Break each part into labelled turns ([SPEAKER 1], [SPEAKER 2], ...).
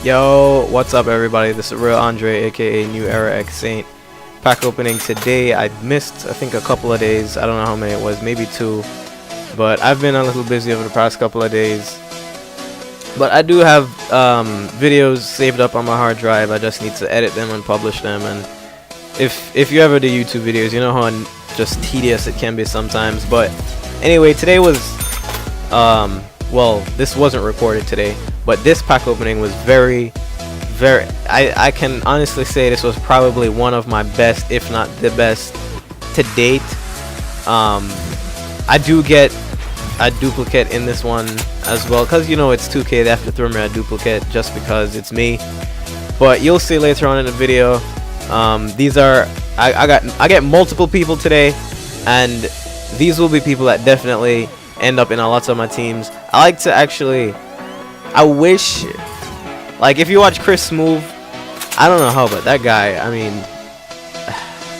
[SPEAKER 1] Yo, what's up everybody? This is Real Andre, aka New Era X Saint. Pack opening today. I missed, I think, a couple of days. I don't know how many it was, maybe 2. But I've been a little busy over the past couple of days. But I do have videos saved up on my hard drive. I just need to edit them and publish them. And if you ever do YouTube videos, you know how just tedious it can be sometimes. But anyway, today was well, this wasn't recorded today, but this pack opening was very I can honestly say this was probably one of my best, if not the best to date. I do get a duplicate in this one as well, because you know it's 2K, they have to throw me a duplicate just because it's me. But you'll see later on in the video. These are I get multiple people today, and these will be people that definitely end up in a lot of my teams. I like to actually, I wish, like, if you watch Chris Smooth, I don't know how, but that guy, I mean,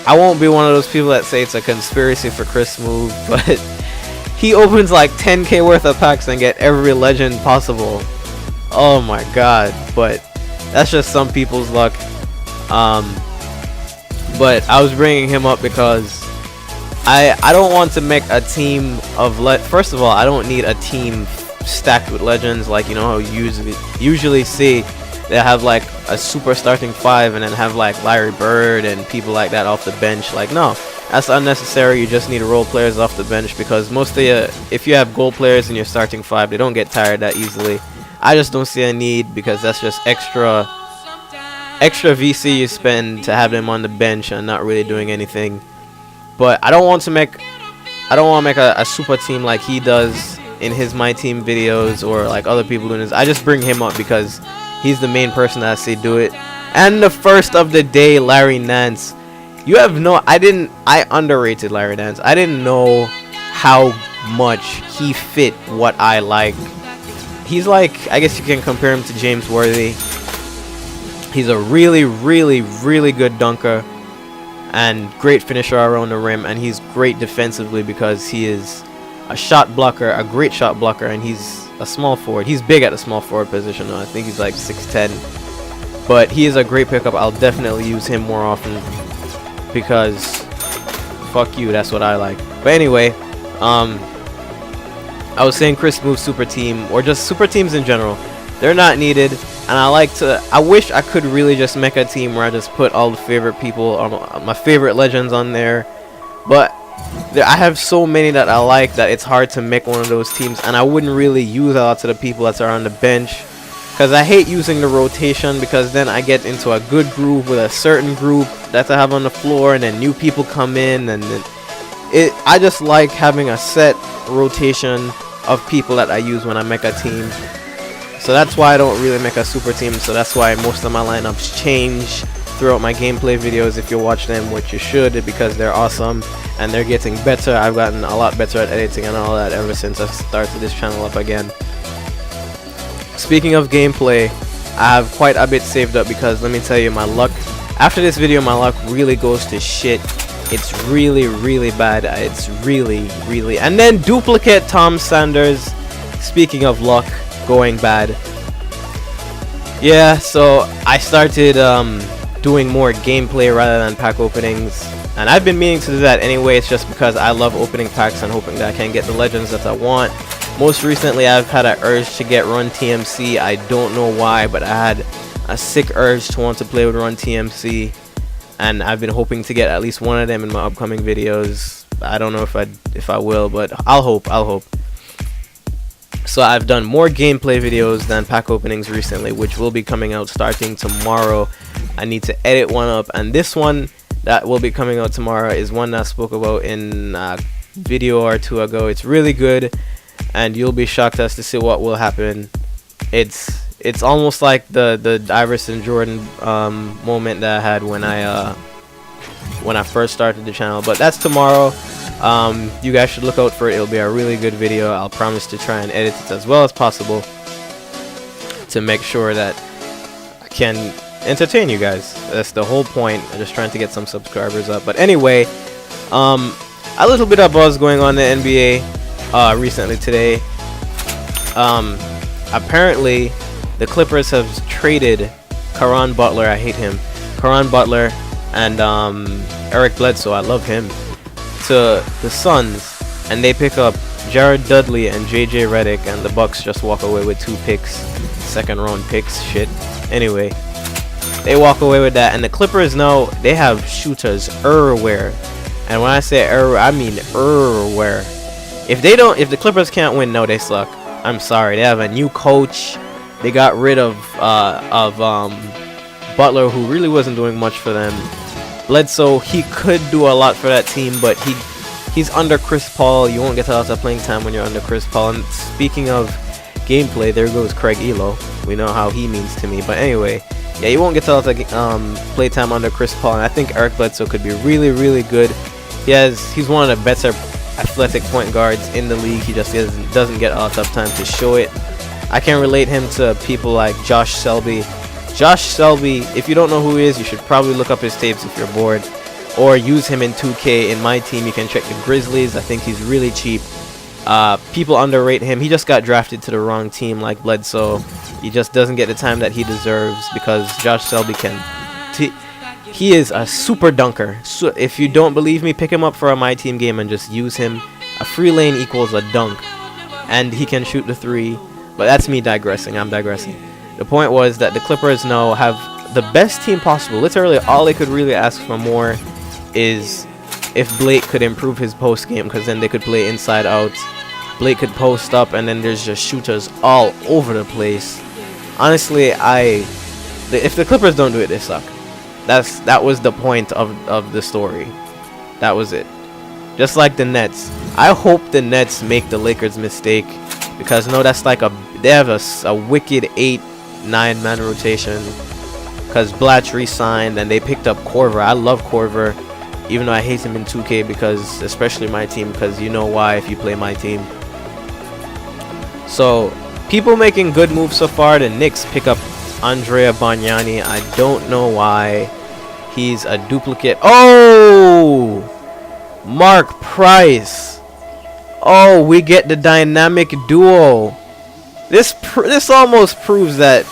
[SPEAKER 1] I won't be one of those people that say it's a conspiracy for Chris Smooth, but he opens like 10k worth of packs and get every legend possible. Oh my god. But that's just some people's luck. But I was bringing him up because I don't want to make a team of first of all, I don't need a team stacked with legends, like, you know how you usually see they have like a super starting 5 and then have like Larry Bird and people like that off the bench. Like, no, that's unnecessary. You just need role players off the bench, because most of if you have goal players in your starting 5, they don't get tired that easily. I just don't see a need, because that's just extra VC you spend to have them on the bench and not really doing anything. But I don't want to make a super team like he does in his MyTeam videos, or like other people doing this. I just bring him up because he's the main person that I see do it. And the first of the day, Larry Nance. You have no, I underrated Larry Nance. I didn't know how much he fit what I like. He's like, I guess you can compare him to James Worthy. He's a really, really, really good dunker and great finisher around the rim, and he's great defensively because he is a shot blocker, a great shot blocker, and he's a small forward. He's big at the small forward position though. I think he's like 6'10", but he is a great pickup. I'll definitely use him more often, because fuck you, that's what I like. But anyway, I was saying Chris Smooth super team, or just super teams in general, they're not needed. And I wish I could really just make a team where I just put all the favorite people, or my favorite legends on there. But I have so many that I like that it's hard to make one of those teams. And I wouldn't really use a lot of the people that are on the bench, because I hate using the rotation, because then I get into a good groove with a certain group that I have on the floor, and then new people come in, and then I just like having a set rotation of people that I use when I make a team. So that's why I don't really make a super team. So that's why most of my lineups change throughout my gameplay videos, if you watch them, which you should, because they're awesome and they're getting better. I've gotten a lot better at editing and all that ever since I started this channel up again. Speaking of gameplay, I have quite a bit saved up, because let me tell you, my luck after this video, my luck really goes to shit. It's really, really bad. It's really, really. And then duplicate Tom Sanders. Speaking of luck going bad, yeah, so I started doing more gameplay rather than pack openings, and I've been meaning to do that anyway. It's just because I love opening packs and hoping that I can get the legends that I want. Most recently, I've had an urge to get Run TMC. I don't know why, but I had a sick urge to want to play with Run TMC, and I've been hoping to get at least one of them in my upcoming videos. I don't know if I will, but I'll hope. So I've done more gameplay videos than pack openings recently, which will be coming out starting tomorrow. I need to edit one up, and this one that will be coming out tomorrow is one that I spoke about in a video or 2 ago. It's really good, and you'll be shocked as to see what will happen. It's almost like the Iverson Jordan moment that I had when I first started the channel. But that's tomorrow. You guys should look out for it. It'll be a really good video. I'll promise to try and edit it as well as possible to make sure that I can entertain you guys. That's the whole point. I'm just trying to get some subscribers up. But anyway, a little bit of buzz going on in the NBA recently today. Apparently the Clippers have traded Caron Butler, I hate him, Caron Butler and Eric Bledsoe, I love him, to the Suns, and they pick up Jared Dudley and JJ Redick, and the Bucks just walk away with 2 picks, second round picks, shit. Anyway, they walk away with that, and the Clippers now, they have shooters everywhere. And when I say everywhere, I mean everywhere. If the Clippers can't win, no, they suck. I'm sorry. They have a new coach. They got rid of Butler, who really wasn't doing much for them. Bledsoe, he could do a lot for that team, but he's under Chris Paul. You won't get a lot of playing time when you're under Chris Paul. And speaking of gameplay, there goes Craig Elo. We know how he means to me. But anyway, yeah, you won't get a lot of play time under Chris Paul. And I think Eric Bledsoe could be really, really good. He's one of the better athletic point guards in the league. He just doesn't get a lot of time to show it. I can relate him to people like Josh Selby. Josh Selby, if you don't know who he is, you should probably look up his tapes if you're bored, or use him in 2K. In my team, you can check the Grizzlies. I think he's really cheap. People underrate him. He just got drafted to the wrong team like Bledsoe. He just doesn't get the time that he deserves because Josh Selby he is a super dunker. So if you don't believe me, pick him up for a My Team game and just use him. A free lane equals a dunk, and he can shoot the 3. But that's me digressing. I'm digressing. The point was that the Clippers now have the best team possible. Literally, all they could really ask for more is if Blake could improve his post game, because then they could play inside out. Blake could post up, and then there's just shooters all over the place. Honestly, if the Clippers don't do it, they suck. That was the point of the story. That was it. Just like the Nets. I hope the Nets make the Lakers mistake, because no, that's like they have a wicked 8-9 man rotation, because Blatch re-signed and they picked up Korver. I love Korver, even though I hate him in 2K, because especially my team, because you know why if you play my team. So people making good moves so far. The Knicks pick up Andrea Bargnani. I don't know why. He's a duplicate. Oh, Mark Price. Oh, we get the dynamic duo. This almost proves that.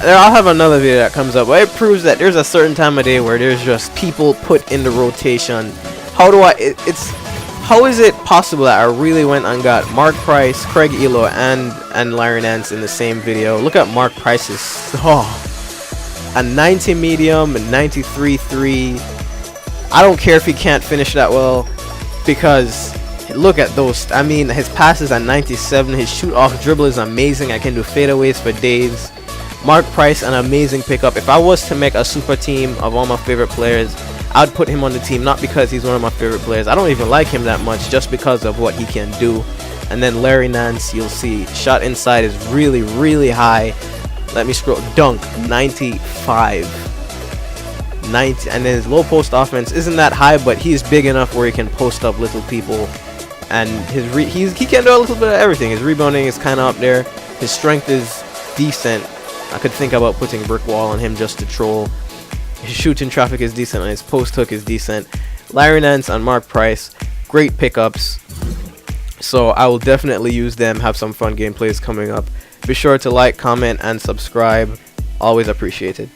[SPEAKER 1] I'll have another video that comes up, but it proves that there's a certain time of day where there's just people put in the rotation. How is it possible that I really went and got Mark Price, Craig Elo, and Larry Nance in the same video? Look at Mark Price's a 90 medium, a 93 3. I don't care if he can't finish that well, because look at those. I mean, his passes at 97. His shoot off dribble is amazing. I can do fadeaways for days. Mark Price, an amazing pickup. If I was to make a super team of all my favorite players, I'd put him on the team, not because he's one of my favorite players. I don't even like him that much, just because of what he can do. And then Larry Nance, you'll see, shot inside is really, really high. Let me scroll. Dunk, 95. 90, and then his low post offense isn't that high, but he's big enough where he can post up little people. And he can do a little bit of everything. His rebounding is kind of up there. His strength is decent. I could think about putting brick wall on him just to troll. His shooting traffic is decent, and his post hook is decent. Larry Nance and Mark Price, great pickups. So I will definitely use them, have some fun gameplays coming up. Be sure to like, comment, and subscribe. Always appreciated.